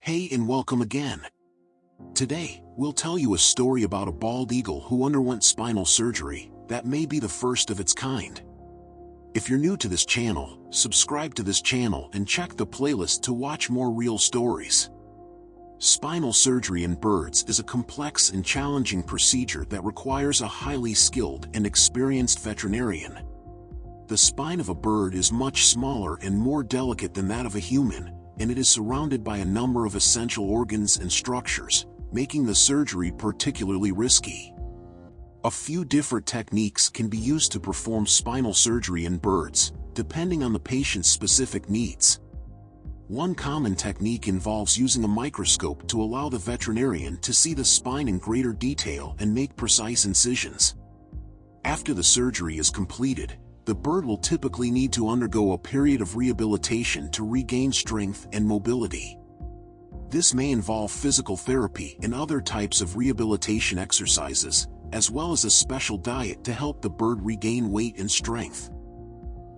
Hey and welcome again. Today, we'll tell you a story about a bald eagle who underwent spinal surgery that may be the first of its kind. If you're new to this channel, subscribe to this channel and check the playlist to watch more real stories. Spinal surgery in birds is a complex and challenging procedure that requires a highly skilled and experienced veterinarian. The spine of a bird is much smaller and more delicate than that of a human, and it is surrounded by a number of essential organs and structures, making the surgery particularly risky. A few different techniques can be used to perform spinal surgery in birds, depending on the patient's specific needs. One common technique involves using a microscope to allow the veterinarian to see the spine in greater detail and make precise incisions. After the surgery is completed, the bird will typically need to undergo a period of rehabilitation to regain strength and mobility. This may involve physical therapy and other types of rehabilitation exercises, as well as a special diet to help the bird regain weight and strength.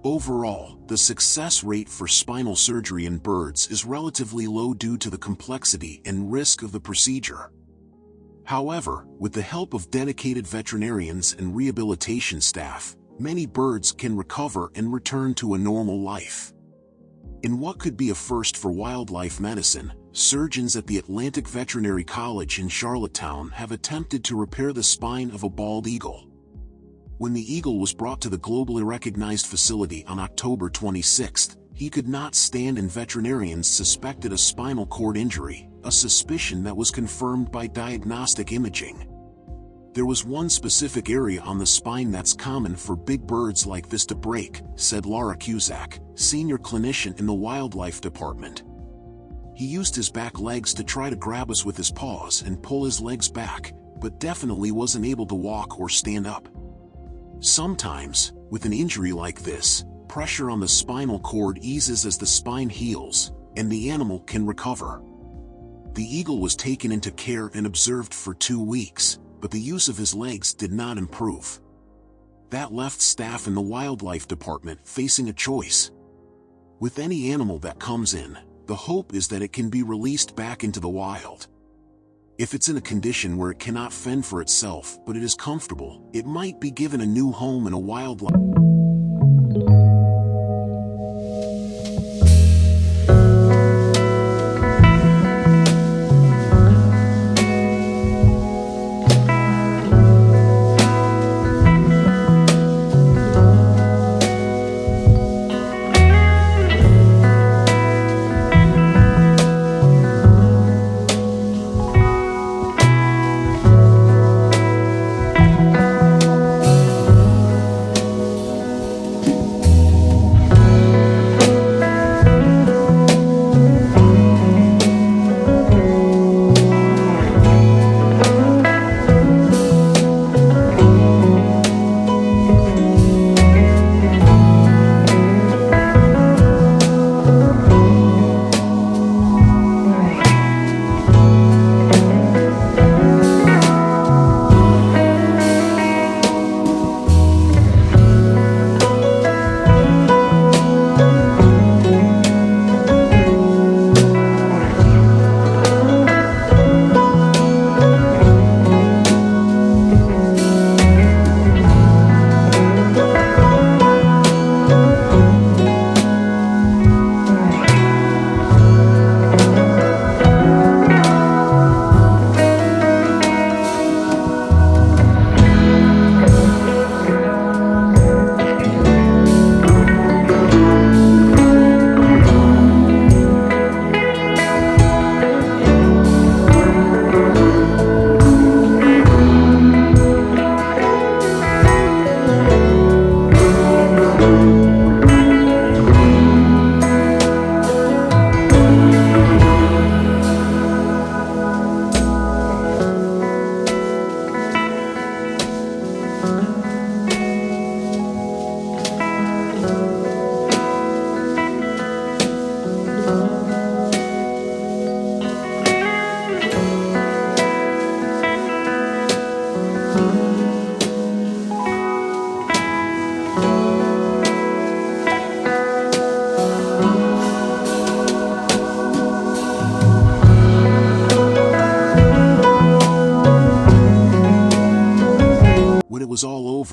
Overall, the success rate for spinal surgery in birds is relatively low due to the complexity and risk of the procedure. However, with the help of dedicated veterinarians and rehabilitation staff, many birds can recover and return to a normal life. In what could be a first for wildlife medicine, surgeons at the Atlantic Veterinary College in Charlottetown have attempted to repair the spine of a bald eagle. When the eagle was brought to the globally recognized facility on October 26, he could not stand and veterinarians suspected a spinal cord injury, a suspicion that was confirmed by diagnostic imaging. There was one specific area on the spine that's common for big birds like this to break, said Laura Cusack, senior clinician in the wildlife department. He used his back legs to try to grab us with his paws and pull his legs back, but definitely wasn't able to walk or stand up. Sometimes, with an injury like this, pressure on the spinal cord eases as the spine heals, and the animal can recover. The eagle was taken into care and observed for 2 weeks, but the use of his legs did not improve. That left staff in the wildlife department facing a choice. With any animal that comes in, the hope is that it can be released back into the wild. If it's in a condition where it cannot fend for itself but it is comfortable, it might be given a new home in a wildlife.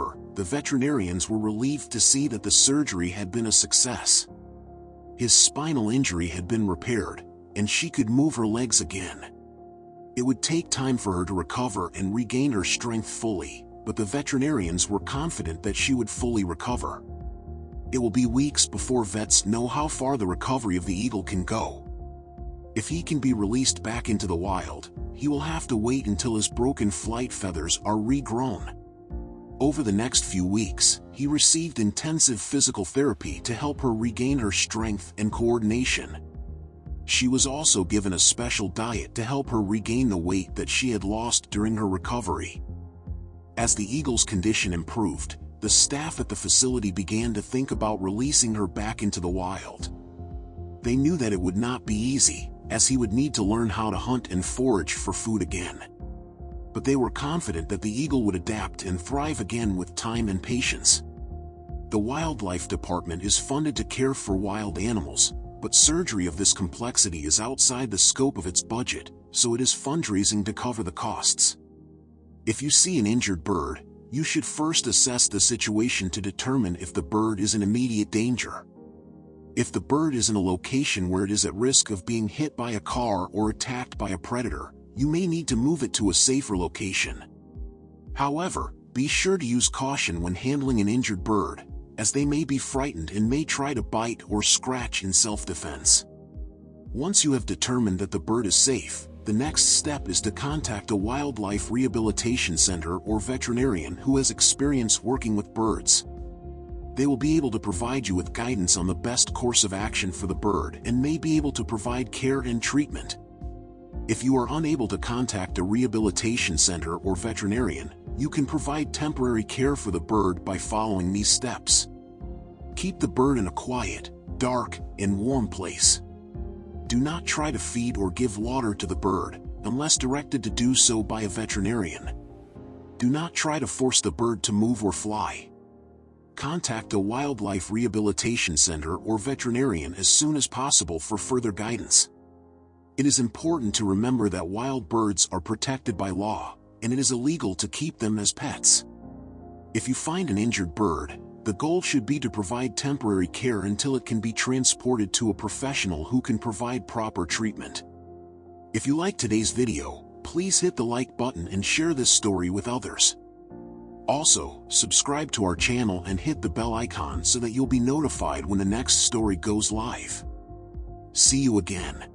However, the veterinarians were relieved to see that the surgery had been a success. His spinal injury had been repaired, and she could move her legs again. It would take time for her to recover and regain her strength fully, but the veterinarians were confident that she would fully recover. It will be weeks before vets know how far the recovery of the eagle can go. If he can be released back into the wild, he will have to wait until his broken flight feathers are regrown. Over the next few weeks, he received intensive physical therapy to help her regain her strength and coordination. She was also given a special diet to help her regain the weight that she had lost during her recovery. As the eagle's condition improved, the staff at the facility began to think about releasing her back into the wild. They knew that it would not be easy, as he would need to learn how to hunt and forage for food again. But they were confident that the eagle would adapt and thrive again with time and patience. The wildlife department is funded to care for wild animals, but surgery of this complexity is outside the scope of its budget, so it is fundraising to cover the costs. If you see an injured bird, you should first assess the situation to determine if the bird is in immediate danger. If the bird is in a location where it is at risk of being hit by a car or attacked by a predator, you may need to move it to a safer location. However, be sure to use caution when handling an injured bird, as they may be frightened and may try to bite or scratch in self-defense. Once you have determined that the bird is safe, the next step is to contact a wildlife rehabilitation center or veterinarian who has experience working with birds. They will be able to provide you with guidance on the best course of action for the bird and may be able to provide care and treatment. If you are unable to contact a rehabilitation center or veterinarian, you can provide temporary care for the bird by following these steps. Keep the bird in a quiet, dark, and warm place. Do not try to feed or give water to the bird, unless directed to do so by a veterinarian. Do not try to force the bird to move or fly. Contact a wildlife rehabilitation center or veterinarian as soon as possible for further guidance. It is important to remember that wild birds are protected by law, and it is illegal to keep them as pets. If you find an injured bird, the goal should be to provide temporary care until it can be transported to a professional who can provide proper treatment. If you like today's video, please hit the like button and share this story with others. Also, subscribe to our channel and hit the bell icon so that you'll be notified when the next story goes live. See you again.